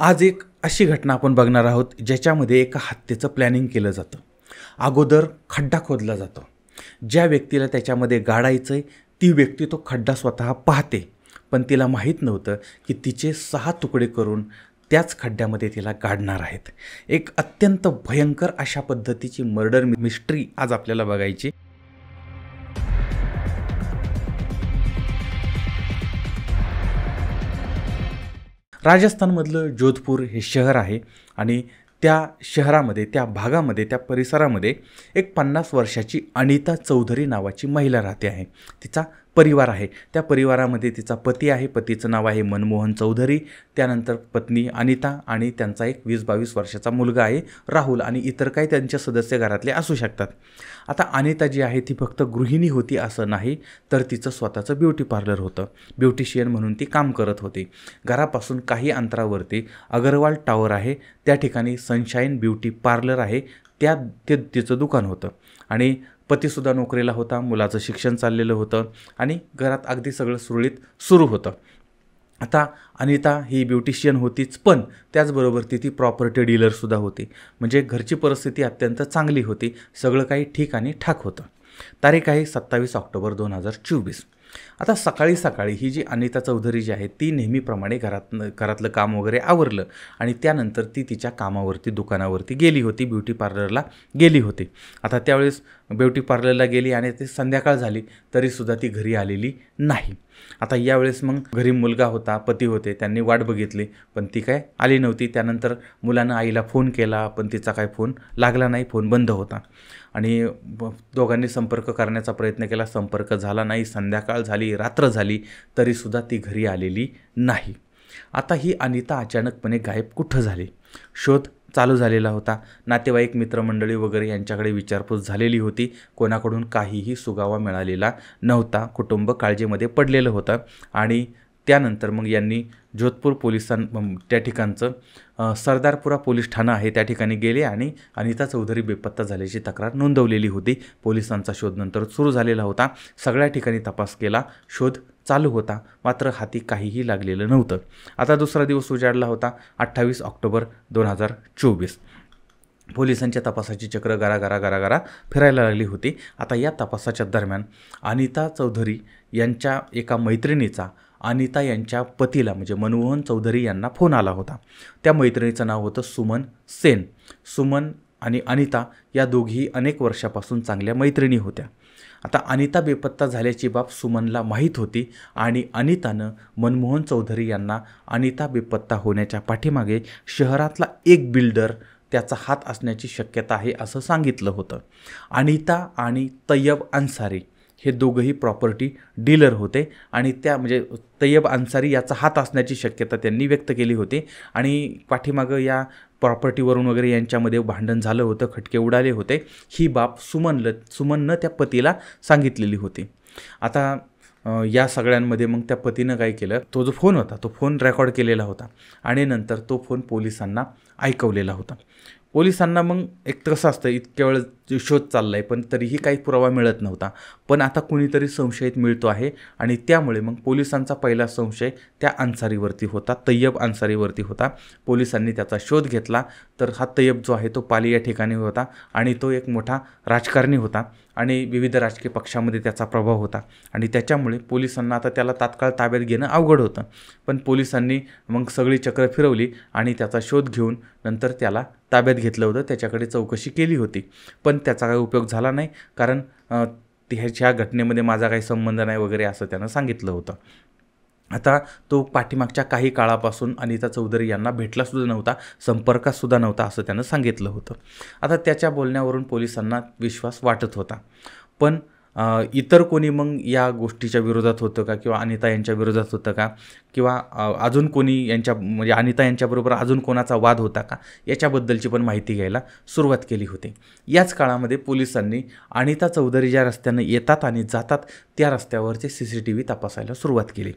आज एक अशी घटना आपण बघणार आहोत ज्याच्यामध्ये एका हत्येचं प्लॅनिंग केलं जातं। अगोदर खड्डा खोदला जातो। ज्या व्यक्तीला त्याच्यामध्ये गाडायचं आहे ती व्यक्ती तो खड्डा स्वतः पाहते, पण तिला माहीत नव्हतं की तिचे 6 तुकडे करून त्याच खड्ड्यामध्ये तिला गाडणार आहेत। एक अत्यंत भयंकर अशा पद्धतीची मर्डर मिस्ट्री आज आपल्याला बघायची। राजस्थानमधलं जोधपूर हे शहर आहे आणि त्या शहरामध्ये, त्या भागामध्ये, त्या परिसरामध्ये एक 50 वर्षाची अनिता चौधरी नावाची महिला राहते आहे। तिचा परिवार आहे। त्या परिवारामध्ये तिचा पती आहे, पतीचं नाव आहे मनमोहन चौधरी, त्यानंतर पत्नी अनिता आणि त्यांचा एक 20-22 वर्षाचा मुलगा आहे राहुल, आणि इतर काही त्यांचे सदस्य घरातले असू शकतात। आता अनिता जी आहे ती फक्त गृहिणी होती असं नाही, तर तिचं स्वतःचं ब्युटी पार्लर होतं। ब्युटिशियन म्हणून ती काम करत होती। घरापासून काही अंतरावरती अगरवाल टॉवर आहे, त्या ठिकाणी सनशाईन ब्युटी पार्लर आहे, ते तिचं दुकान होतं। आणि पतीसुद्धा नोकरीला होता, मुलाचं शिक्षण चाललेलं होतं आणि घरात अगदी सगळं सुरळीत सुरू होतं। आता अनिता ही ब्युटिशियन होतीच, पण त्याचबरोबर ती प्रॉपर्टी डीलरसुद्धा होती। म्हणजे घरची परिस्थिती अत्यंत चांगली होती, सगळं काही ठीक आणि ठाक होतं। तारीख आहे 27 ऑक्टोबर 2024। आता सकाळी सकाळी ही जी अनिता चौधरी जी आहे ती नेहमीप्रमाणे घरातलं काम वगैरे आवरलं आणि त्यानंतर ती तिच्या कामावरती, दुकानावरती गेली होती, ब्युटी पार्लरला गेली होती। आता त्यावेळेस ब्युटी पार्लरला गेली आणि ते संध्याकाळ झाली तरीसुद्धा ती घरी आलेली नाही। आता यावेळेस मग घरी मुलगा होता, पती होते, त्यांनी वाट बघितली पण ती काय आली नव्हती। त्यानंतर मुलानं आईला फोन केला पण तिचा काय फोन लागला नाही, फोन बंद होता। आणि दोघांनी संपर्क करण्याचा प्रयत्न केला, संपर्क झाला नाही। संध्याकाळ झाली, रात्र झाली तरीसुद्धा ती घरी आलेली नाही। आता ही अनिता अचानकपणे गायब कुठं झाली? शोध चालू झालेला होता। नातेवाईक, मित्रमंडळी वगैरे यांच्याकडे विचारपूस झालेली होती, कोणाकडून काहीही सुगावा मिळालेला नव्हता। कुटुंब काळजीमध्ये पडलेलं होतं आणि त्यानंतर मग यांनी जोधपूर त्या ठिकाणचं सरदारपुरा पोलीस ठाणं आहे त्या ठिकाणी गेले आणि अनिता चौधरी बेपत्ता झाल्याची तक्रार नोंदवलेली होती। पोलिसांचा शोध नंतर सुरू झालेला होता, सगळ्या ठिकाणी तपास केला, शोध चालू होता, मात्र हाती काहीही लागलेलं नव्हतं। आता दुसरा दिवस उजाडला होता, 28 ऑक्टोबर 2024। पोलिसांच्या तपासाची चक्र गरागरा फिरायला लागली होती। आता या तपासाच्या दरम्यान अनिता चौधरी यांच्या एका मैत्रिणीचा अनिता यांच्या पतीला म्हणजे मनमोहन चौधरी यांना फोन आला होता। त्या मैत्रिणीचं नाव होतं सुमन सेन। सुमन आणि अनिता या दोघी अनेक वर्षापासून चांगल्या मैत्रिणी होत्या। आता अनिता बेपत्ता झाल्याची बाब सुमनला माहीत होती आणि अनितानं मनमोहन चौधरी यांना अनिता बेपत्ता होण्याच्या पाठीमागे शहरातला एक बिल्डर त्याचा हात असण्याची शक्यता आहे असं सांगितलं होतं। अनिता आणि तय्यब अन्सारी हे दोघंही प्रॉपर्टी डीलर होते आणि त्या म्हणजे तय्यब अन्सारी याचा हात असण्याची शक्यता त्यांनी व्यक्त केली होती। आणि पाठीमागं या प्रॉपर्टीवरून वगैरे यांच्यामध्ये भांडण झालं होतं, खटके उडाले होते। ही बाब सुमननं त्या पतीला सांगितलेली होती। आता या सगळ्यांमध्ये मग त्या पतीनं काय केलं, तो जो फोन होता तो फोन रेकॉर्ड केलेला होता आणि नंतर तो फोन पोलिसांना ऐकवलेला होता। पोलिसांना मग एक कसं असतं, इतक्या वेळ शोध चालला आहे पण तरीही काही पुरावा मिळत नव्हता, पण आता कुणीतरी संशयित मिळतो आहे आणि त्यामुळे मग पोलिसांचा पहिला संशय त्या अन्सारीवरती होता, तय्यब अन्सारीवरती होता। पोलिसांनी त्याचा शोध घेतला तर हा तय्यब जो आहे तो पाली या ठिकाणी होता आणि तो एक मोठा राजकारणी होता आणि विविध राजकीय पक्षामध्ये त्याचा प्रभाव होता आणि त्याच्यामुळे पोलिसांना आता त्याला तात्काळ ताब्यात घेणं अवघड होतं। पण पोलिसांनी मग सगळी चक्र फिरवली आणि त्याचा शोध घेऊन नंतर त्याला ताब्यात घेतलं होतं, त्याच्याकडे चौकशी केली होती, पण त्याचा काही उपयोग झाला नाही, कारण ह्या घटनेमध्ये माझा काही संबंध नाही वगैरे असं त्यानं सांगितलं होतं। आता तो पाठीमागच्या काही काळापासून अनिता चौधरी यांना भेटलासुद्धा नव्हता, संपर्कातसुद्धा नव्हता असं त्यानं सांगितलं होतं। आता त्याच्या बोलण्यावरून पोलिसांना विश्वास वाटत होता, पण इतर कोणी मग या गोष्टीच्या विरोधात होतं का किंवा अनिता यांच्या विरोधात होतं का किंवा अजून कोणी म्हणजे अनिता यांच्याबरोबर अजून कोणाचा वाद होता का याच्याबद्दलची पण माहिती घ्यायला सुरुवात केली होती। याच काळामध्ये पोलिसांनी अनिता चौधरी ज्या रस्त्यानं येतात आणि जातात त्या रस्त्यावरचे CCTV तपासायला सुरुवात केली.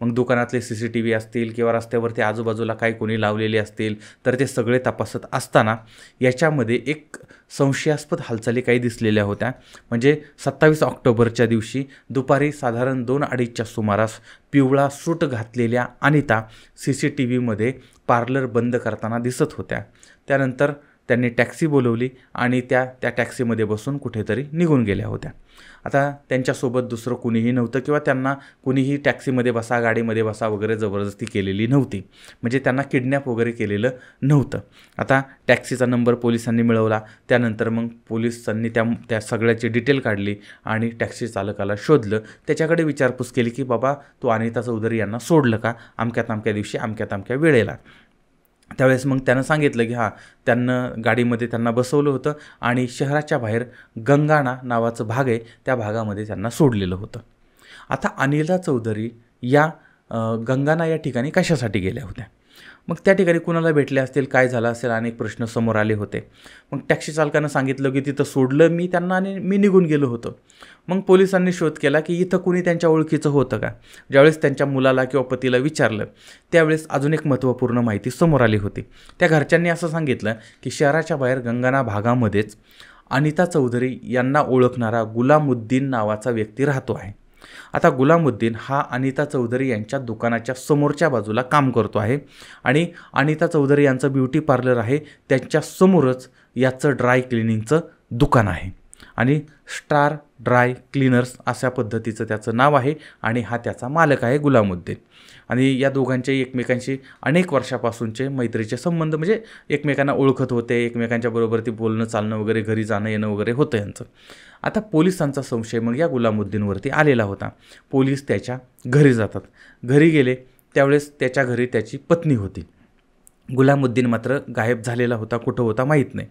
मग दुकानातले CCTV असतील किंवा रस्त्यावरती आजूबाजूला काही कोणी लावलेले असतील तर ते सगळे तपासत असताना याच्यामध्ये एक संशयास्पद हालचाली काही दिसलेल्या होत्या. म्हणजे 27 ऑक्टोबरच्या दिवशी दुपारी साधारण 2-2:30च्या सुमारास पिवळा सूट घातलेल्या अनिता CCTVमध्ये पार्लर बंद करताना दिसत होत्या. त्यानंतर त्यांनी टॅक्सी बोलवली आणि त्या टॅक्सीमध्ये बसून कुठेतरी निघून गेल्या होत्या. आता त्यांच्यासोबत दुसरं कुणीही नव्हतं किंवा त्यांना कुणीही टॅक्सीमध्ये बसा, गाडीमध्ये बसा वगैरे जबरदस्ती केलेली नव्हती. म्हणजे त्यांना किडनॅप वगैरे केलेलं नव्हतं. आता टॅक्सीचा नंबर पोलिसांनी मिळवला. त्यानंतर मग पोलिसांनी त्या सगळ्याची डिटेल काढली आणि टॅक्सी चालकाला शोधलं. त्याच्याकडे विचारपूस केली की बाबा तू अनिता चौधरी यांना सोडलं का अमक्या दिवशी अमक्या वेळेला. त्यावेळेस मग त्यानं सांगितलं की गाडीमध्ये त्यांना बसवलं होतं आणि शहराच्या बाहेर गंगाणा नावाचं भाग आहे त्या भागामध्ये त्यांना सोडलेलं होतं. आता अनिता चौधरी या गंगाणा या ठिकाणी कशासाठी गेल्या होत्या? मग त्या ठिकाणी कुणाला भेटले असतील, काय झालं असेल, अनेक प्रश्न समोर आले होते. मग टॅक्सी चालकानं सांगितलं की तिथं सोडलं मी त्यांना आणि मी निघून गेलो होतो. मग पोलिसांनी शोध केला की इथं कुणी त्यांच्या ओळखीचं होतं का. ज्यावेळेस त्यांच्या मुलाला किंवा पतीला विचारलं त्यावेळेस अजून एक महत्त्वपूर्ण माहिती समोर आली होती. त्या घरच्यांनी असं सांगितलं की शहराच्या बाहेर गंगाणा भागामध्येच अनिता चौधरी यांना ओळखणारा गुलामुद्दीन नावाचा व्यक्ती राहतो आहे. आता गुलामुद्दीन हा अनिता चौधरी यांच्या दुकानाच्या समोरच्या बाजूला काम करतो आहे आणि अनिता चौधरी यांचं ब्युटी पार्लर आहे त्याच्या समोरच याचं ड्राय क्लिनिंगचं दुकान आहे आणि स्टार ड्राय क्लीनर्स अशा पद्धतीचं त्याचं नाव आहे आणि हा त्याचा मालक आहे गुलामुद्दीन. आणि या दोघांचे एकमेकांशी अनेक वर्षापासूनचे मैत्रीचे संबंध म्हणजे एकमेकांना ओळखत होते, एकमेकांच्या बरोबर ती बोलणं चालणं वगैरे, घरी जाणं येणं वगैरे होतं यांचं. आता पोलिसांचा संशय मग या गुलामुद्दीनवरती आलेला होता. पोलीस त्याच्या घरी जातात. घरी गेले त्यावेळेस त्याच्या घरी त्याची पत्नी होती. गुलामुद्दीन मात्र गायब झालेला होता, कुठं होता माहीत नाही.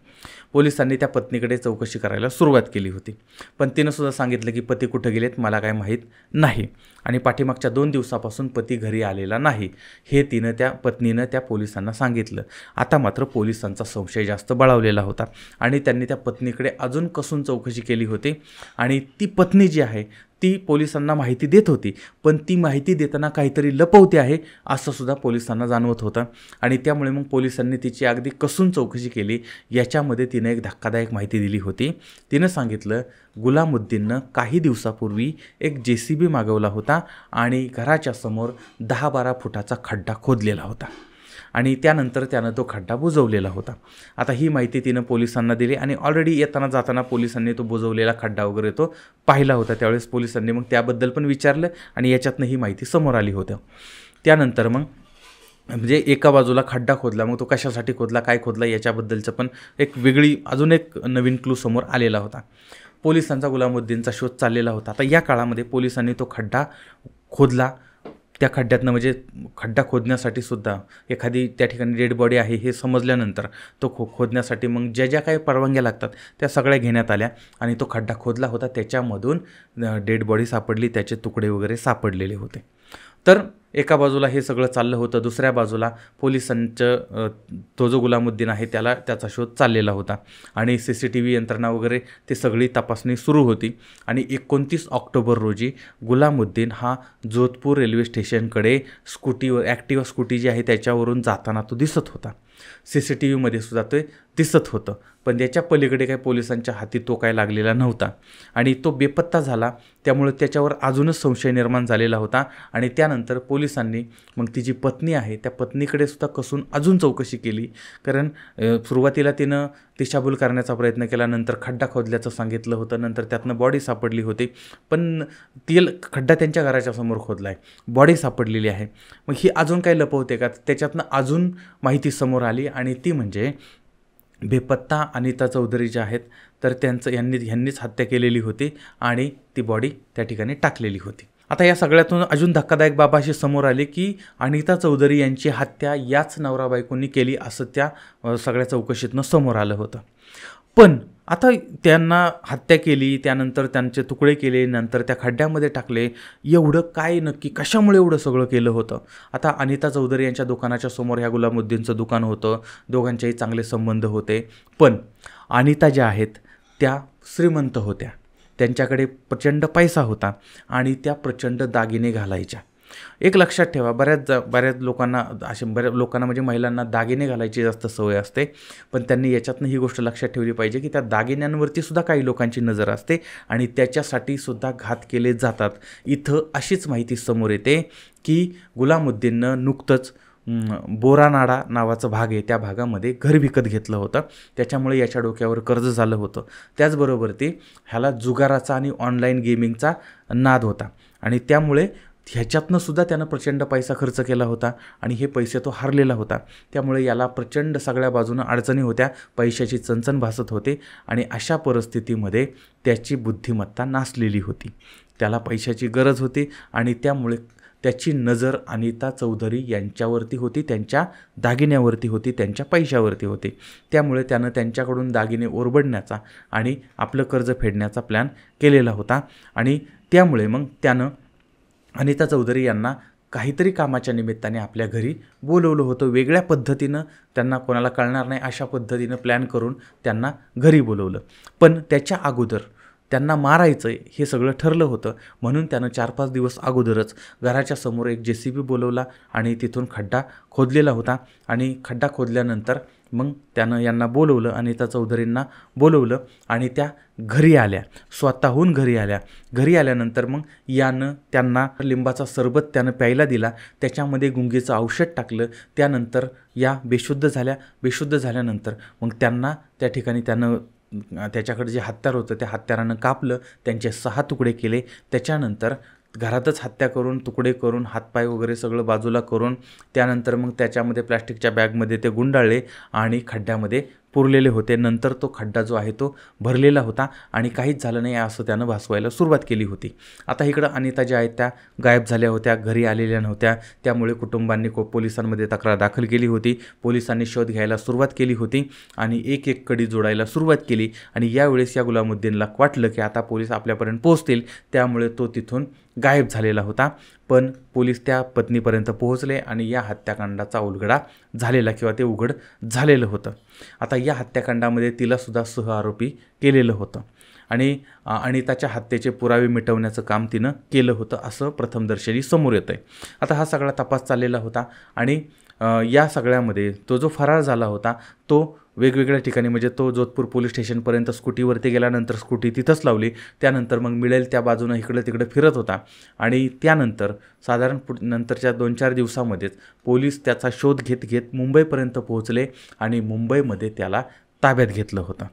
पोलिसांनी त्या पत्नीकडे चौकशी करायला सुरुवात केली होती. पण तिनंसुद्धा सांगितलं की पती कुठं गेलेत मला काय माहीत नाही आणि पाठीमागच्या 2 दिवसापासून पती घरी आलेला नाही हे पत्नीनं त्या पोलिसांना सांगितलं. आता मात्र पोलिसांचा संशय जास्त बळावलेला होता आणि त्यांनी त्या पत्नीकडे अजून कसून चौकशी केली होती आणि ती पत्नी जी आहे ती पोलिसांना माहिती देत होती, पण ती माहिती देताना काहीतरी लपवते आहे असं सुद्धा पोलिसांना जाणवत होतं आणि त्यामुळे मग पोलिसांनी तिची अगदी कसून चौकशी केली. याच्यामध्ये तिनं एक धक्कादायक माहिती दिली होती. तिनं सांगितलं गुलामुद्दीननं काही दिवसापूर्वी एक JCB मागवला होता आणि घराच्या समोर 10-12 फुटाचा खड्डा खोदलेला होता आणि त्यानंतर त्यानं तो खड्डा बुजवलेला होता. आता ही माहिती तिनं पोलिसांना दिली आणि ऑलरेडी येताना जाताना पोलिसांनी तो बुजवलेला खड्डा वगैरे तो पाहिला होता. त्यावेळेस पोलिसांनी मग त्याबद्दल पण विचारलं आणि याच्यातनं ही माहिती समोर आली होती. त्यानंतर मग म्हणजे एका बाजूला खड्डा खोदला, मग तो कशासाठी खोदला, काय खोदला याच्याबद्दलचं पण अजून एक नवीन क्लू समोर आलेला होता. पोलिसांचा गुलामुद्दीनचा शोध चाललेला होता. आता या काळामध्ये पोलिसांनी तो खड्डा खोदला. त्या खड्ड्यातनं म्हणजे खड्डा खोदण्यासाठी सुद्धा एखादी त्या ठिकाणी डेड बॉडी आहे हे समजल्यानंतर तो खोदण्यासाठी मग ज्या काही परवानग्या लागतात त्या सगळ्या घेण्यात आल्या आणि तो खड्डा खोदला होता. त्याच्यामधून डेड बॉडी सापडली, त्याचे तुकडे वगैरे सापडलेले होते. तर एका बाजूला हे सगळं चाललं होतं, दुसऱ्या बाजूला पोलिसांचं तो जो गुलामुद्दीन आहे त्याचा शोध चाललेला होता आणि CCTV यंत्रणा वगैरे ते सगळी तपासणी सुरू होती. आणि 29 ऑक्टोबर रोजी गुलामुद्दीन हा जोधपूर रेल्वे स्टेशनकडे ॲक्टिवा स्कूटी जी आहे त्याच्यावरून जाताना तो दिसत होता. CCTVमध्ये सुद्धा ते दिसत होतं, पण त्याच्या पलीकडे काही पोलिसांच्या हाती तो काय लागलेला नव्हता आणि तो बेपत्ता झाला. त्यामुळे त्याच्यावर अजूनच संशय निर्माण झालेला होता आणि त्यानंतर पोलिसांनी मग ती जी पत्नी आहे त्या पत्नीकडे सुद्धा कसून अजून चौकशी केली. कारण सुरुवातीला तिनं दिशाभूल करण्याचा प्रयत्न केला, नंतर खड्डा खोदल्याचं सांगितलं होतं, नंतर त्यातनं बॉडी सापडली होती. पण खड्डा त्यांच्या घराच्या समोर खोदला आहे, बॉडी सापडलेली आहे. मग ही अजून काही लपवते का? त्याच्यातनं अजून माहिती समोर आली आणि ती म्हणजे बेपत्ता अनिता चौधरी ज्या आहेत तर ह्यांनीच हत्या केलेली होती आणि ती बॉडी त्या ठिकाणी टाकलेली होती. आता या सगळ्यातून अजून धक्कादायक बाब अशी समोर आली की अनिता चौधरी यांची हत्या याच नवरा बायकोंनी केली असं त्या सगळ्या चौकशीतनं समोर आलं होतं. पण आता त्यांना हत्या केली, त्यानंतर त्यांचे तुकडे केले, नंतर त्या खड्ड्यामध्ये टाकले, एवढं काय नक्की कशामुळे एवढं सगळं केलं होतं? आता अनिता चौधरी यांच्या दुकानाच्या समोर ह्या गुलामुद्दीनचं दुकान होतं, दोघांचेही चांगले संबंध होते. पण अनिता ज्या आहेत त्या श्रीमंत होत्या, त्यांच्याकडे प्रचंड पैसा होता आणि त्या प्रचंड दागिने घालायच्या. एक लक्षात ठेवा, बऱ्याच लोकांना म्हणजे महिलांना दागिने घालायची जास्त सवय असते, पण त्यांनी याच्यातनं ही गोष्ट लक्षात ठेवली पाहिजे की त्या दागिन्यांवरती सुद्धा काही लोकांची नजर असते आणि त्याच्यासाठी सुद्धा घात केले जातात. इथं अशीच माहिती समोर येते की गुलामुद्दीननं नुकतंच बोरानाडा नावाचा भाग आहे, त्या भागामध्ये घर विकत घेतलं होतं. त्याच्यामुळे याच्या डोक्यावर कर्ज झालं होतं. त्याचबरोबर ह्याला जुगाराचा आणि ऑनलाईन गेमिंगचा नाद होता आणि त्यामुळे ह्याच्यातनं सुद्धा त्यानं प्रचंड पैसा खर्च केला होता आणि हे पैसे तो हरलेला होता. त्यामुळे याला प्रचंड सगळ्या बाजूनं अडचणी होत्या, पैशाची चणचण भासत होते आणि अशा परिस्थितीमध्ये त्याची बुद्धिमत्ता नासलेली होती. त्याला पैशाची गरज होती आणि त्यामुळे त्याची नजर अनिता चौधरी यांच्यावरती होती, त्यांच्या दागिन्यावरती होती, त्यांच्या पैशावरती होती. त्यामुळे त्यानं त्यांच्याकडून दागिने ओरबडण्याचा आणि आपलं कर्ज फेडण्याचा प्लॅन केलेला होता आणि त्यामुळे मग त्यानं अनिता चौधरी यांना काहीतरी कामाच्या निमित्ताने आपल्या घरी बोलवलं होतं. वेगळ्या पद्धतीनं, त्यांना कोणाला कळणार नाही अशा पद्धतीनं प्लॅन करून त्यांना घरी बोलवलं. पण त्याच्या अगोदर त्यांना मारायचं हे सगळं ठरलं होतं. म्हणून त्यानं 4-5 दिवस अगोदरच घराच्या समोर एक JCB बोलवला आणि तिथून खड्डा खोदलेला होता आणि खड्डा खोदल्यानंतर मग त्यानं यांना बोलवलं, अनिता चौधरींना बोलवलं आणि त्या घरी आल्या, स्वतःहून घरी आल्या. घरी आल्यानंतर मग यानं त्यांना लिंबाचा सरबत त्यानं प्यायला दिला, त्याच्यामध्ये गुंगीचं औषध टाकलं. त्यानंतर या बेशुद्ध झाल्या. बेशुद्ध झाल्यानंतर मग त्यांना त्या ठिकाणी त्यानं त्याच्याकडे जे हत्यार होतं त्या हत्यारानं कापलं, त्यांचे 6 तुकडे केले. त्याच्यानंतर घरातच हत्या करून, तुकडे करून, हातपाय वगैरे सगळं बाजूला करून त्यानंतर मग त्याच्यामध्ये प्लॅस्टिकच्या बॅगमध्ये ते गुंडाळले आणि खड्ड्यामध्ये पुरलेले होते. नंतर तो खड्डा जो आहे तो भरलेला होता आणि काहीच झालं नाही असं त्यानं भासवायला सुरुवात केली होती. आता इकडं अनिता ज्या आहेत त्या गायब झाल्या होत्या, घरी आलेल्या नव्हत्या. त्यामुळे कुटुंबांनी पोलिसांमध्ये तक्रार दाखल केली होती. पोलिसांनी शोध घ्यायला सुरुवात केली होती आणि एक कडी जोडायला सुरुवात केली आणि यावेळेस या गुलामुद्दीनला वाटलं की आता पोलीस आपल्यापर्यंत पोहोचतील, त्यामुळे तो तिथून गायब झालेला होता. पण पोलीस त्या पत्नीपर्यंत पोहोचले आणि या हत्याकांडाचा उलगडा झालेला किंवा ते उघड झालेलं होतं. आता या हत्याकांडामध्ये तिलासुद्धा सहआरोपी केलेलं होतं आणि अनिताच्या हत्येचे पुरावे मिटवण्याचं काम तिनं केलं होतं असं प्रथमदर्शनी समोर येतं आहे. आता हा सगळा तपास चाललेला होता आणि या सगळ्यामध्ये तो जो फरार झाला होता तो वेगवेगळ्या ठिकाणी, म्हणजे तो जोधपूर पोलीस स्टेशनपर्यंत स्कूटीवरती गेल्यानंतर स्कूटी तिथंच लावली. त्यानंतर मग मिळेल त्या बाजूनं इकडं तिकडं फिरत होता आणि त्यानंतर साधारण नंतरच्या 2-4 दिवसामध्येच पोलीस त्याचा शोध घेत मुंबईपर्यंत पोहोचले आणि मुंबईमध्ये त्याला ताब्यात घेतलं होतं.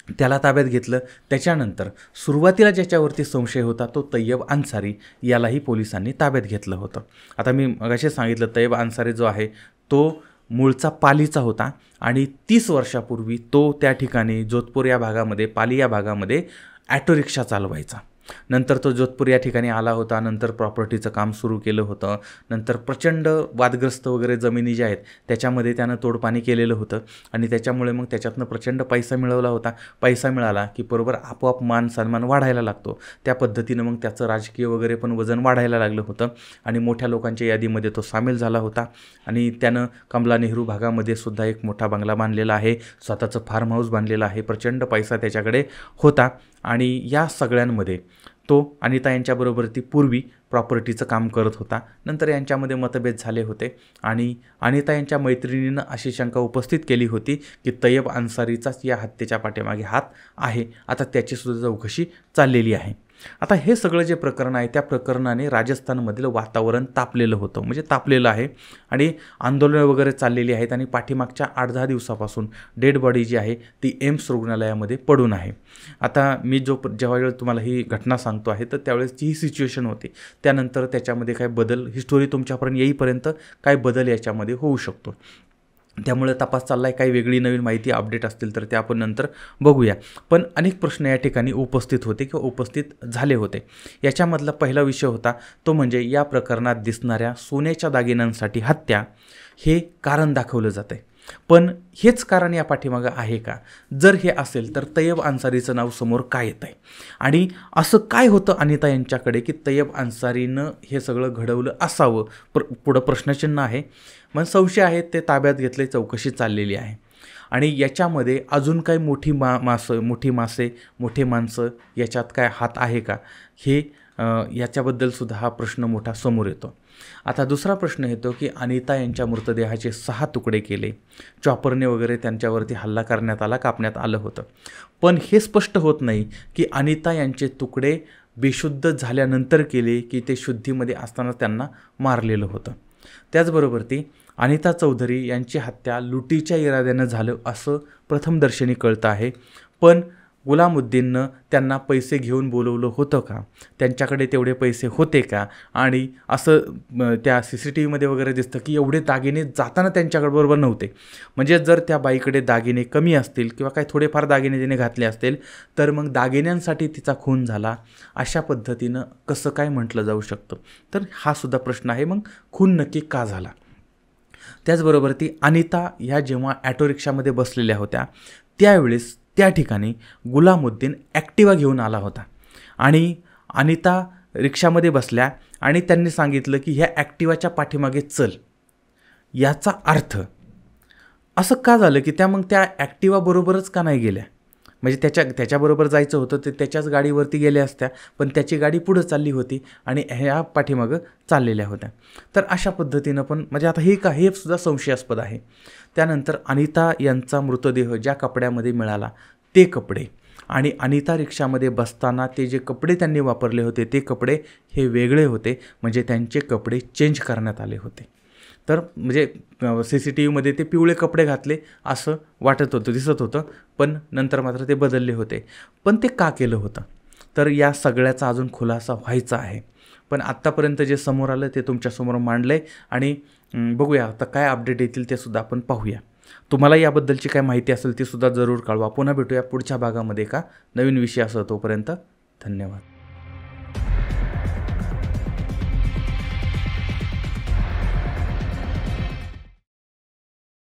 त्याला ताब्यात घेतलं. त्याच्यानंतर सुरुवातीला ज्याच्यावरती संशय होता तो तय्यब अन्सारी, यालाही पोलिसांनी ताब्यात घेतलं होतं. आता मी मगाशी सांगितलं तय्यब अन्सारी जो आहे तो मूळचा पालीचा होता आणि 30 वर्षापूर्वी तो त्या ठिकाणी जोधपूर या भागामध्ये, पाली या भागामध्ये ॲटो रिक्षा चालवायचा. नंतर तो जोधपूर या ठिकाणी आला होता. नंतर प्रॉपर्टीचं काम सुरू केलं होतं. नंतर प्रचंड वादग्रस्त वगैरे जमिनी ज्या आहेत त्याच्यामध्ये त्यानं तोडपाणी केलेलं होतं आणि त्याच्यामुळे मग त्याच्यातनं प्रचंड पैसा मिळवला होता. पैसा मिळाला की बरोबर आपोआप मान सन्मान वाढायला लागतो. त्या पद्धतीनं मग त्याचं राजकीय वगैरे पण वजन वाढायला लागलं होतं आणि मोठ्या लोकांच्या यादीमध्ये तो सामील झाला होता आणि त्यानं कमला नेहरू भागामध्ये सुद्धा एक मोठा बंगला बांधलेला आहे, स्वतःचं फार्म हाऊस बांधलेलं आहे. प्रचंड पैसा त्याच्याकडे होता आणि या सगळ्यांमध्ये तो अनिता यांच्याबरोबर ती पूर्वी प्रॉपर्टीचं काम करत होता. नंतर यांच्यामध्ये मतभेद झाले होते आणि अनिता यांच्या मैत्रिणीनं अशी शंका उपस्थित केली होती की तय्यब अन्सारीचाच या हत्येच्या पाठीमागे हात आहे. आता त्याचीसुद्धा चौकशी चाललेली आहे. आता हे सगळं जे प्रकरण आहे त्या प्रकरणाने राजस्थानमधील वातावरण तापलेलं होतं, म्हणजे तापलेलं आहे आणि आंदोलनं वगैरे चाललेली आहेत आणि पाठीमागच्या 8-10 दिवसापासून डेड बॉडी जी आहे ती एम्स रुग्णालयामध्ये पडून आहे. आता मी जेव्हा तुम्हाला ही घटना सांगतो आहे तर त्यावेळेसची ही सिच्युएशन होती. त्यानंतर त्याच्यामध्ये काय बदल, ही स्टोरी तुमच्यापर्यंत येईपर्यंत काय बदल याच्यामध्ये होऊ शकतो, त्यामुळे तपास चालला आहे. काही वेगळी नवीन माहिती अपडेट असतील तर ते आपण नंतर बघूया. पण अनेक प्रश्न या ठिकाणी उपस्थित होते किंवा उपस्थित झाले होते. याच्यामधला पहिला विषय होता तो म्हणजे या प्रकरणात दिसणाऱ्या सोन्याच्या दागिन्यांसाठी हत्या हे कारण दाखवलं जातं आहे, पण हेच कारण या पाठीमागं आहे का? जर हे असेल तर तय्यब अन्सारीचं नाव समोर काय येतं आहे आणि असं काय होतं अनिता यांच्याकडे की तय्यब अन्सारीनं हे सगळं घडवलं असावं? पुढं प्रश्नचिन्ह आहे. मग संशय आहेत ते ताब्यात घेतले, चौकशी चाललेली आहे. आणि याच्यामध्ये अजून काही मोठी मासे मोठे माणसं याच्यात काय हात आहे का, हे याच्याबद्दलसुद्धा हा प्रश्न मोठा समोर येतो. आता दुसरा प्रश्न येतो की अनिता यांच्या मृतदेहाचे 6 तुकडे केले, चॉपरने वगैरे त्यांच्यावरती हल्ला करण्यात आला, कापण्यात आलं होतं. पण हे स्पष्ट होत नाही की अनिता यांचे तुकडे बेशुद्ध झाल्यानंतर केले की ते शुद्धीमध्ये असताना त्यांना मारलेलं होतं. त्याचबरोबर ती अनिता चौधरी यांची हत्या लुटीच्या इराद्यानं झालं असं प्रथमदर्शनी कळतं आहे. पण गुलामुद्दीननं त्यांना पैसे घेऊन बोलवलं होतं का, त्यांच्याकडे तेवढे पैसे होते का, आणि असं त्या CCTVमध्ये वगैरे दिसतं की एवढे दागिने जाताना त्यांच्याकडे बरोबर नव्हते. म्हणजे जर त्या बाईकडे दागिने कमी असतील किंवा काही थोडेफार दागिने तिने घातले असतील तर मग दागिन्यांसाठी तिचा खून झाला अशा पद्धतीनं कसं काय म्हटलं जाऊ शकतं. तर हा सुद्धा प्रश्न आहे. मग खून नक्की का झाला. त्याचबरोबर ती अनिता ह्या जेव्हा ॲटो रिक्षामध्ये बसलेल्या होत्या त्यावेळेस त्या ठिकाणी गुलामुद्दीन ॲक्टिवा घेऊन आला होता आणि अनिता रिक्षामध्ये बसल्या आणि त्यांनी सांगितलं की ह्या ॲक्टिवाच्या पाठीमागे चल. याचा अर्थ असं का झालं की त्या मग त्या ॲक्टिवाबरोबरच का नाही गेल्या. म्हणजे त्याच्याबरोबर जायचं होतं ते त्याच्याच गाडीवरती गेल्या असत्या, पण त्याची गाडी पुढं चालली होती आणि ह्या पाठीमागं चाललेल्या होत्या. तर अशा पद्धतीनं पण म्हणजे आता हे सुद्धा संशयास्पद आहे. त्यानंतर अनिता यांचा मृतदेह ज्या कपड्यामध्ये मिळाला ते कपडे आणि अनिता रिक्षामध्ये बसताना ते जे कपडे त्यांनी वापरले होते ते कपडे हे वेगळे होते. म्हणजे त्यांचे कपडे चेंज करण्यात आले होते. तर म्हणजे CCTVमध्ये ते पिवळे कपडे घातले असं वाटत होतं, दिसत होतं, पण नंतर मात्र ते बदलले होते. पण ते का केलं होतं, तर या सगळ्याचा अजून खुलासा व्हायचा आहे. पण आत्तापर्यंत जे समोर आलं ते तुमच्यासमोर मांडलं आहे आणि बघूया आता काय अपडेट येतील ते सुद्धा आपण पाहूया. तुम्हाला याबद्दलची काय माहिती असेल ती सुद्धा जरूर कळवा. पुन्हा भेटूया पुढच्या भागामध्ये एका नवीन विषयासह. तोपर्यंत धन्यवाद.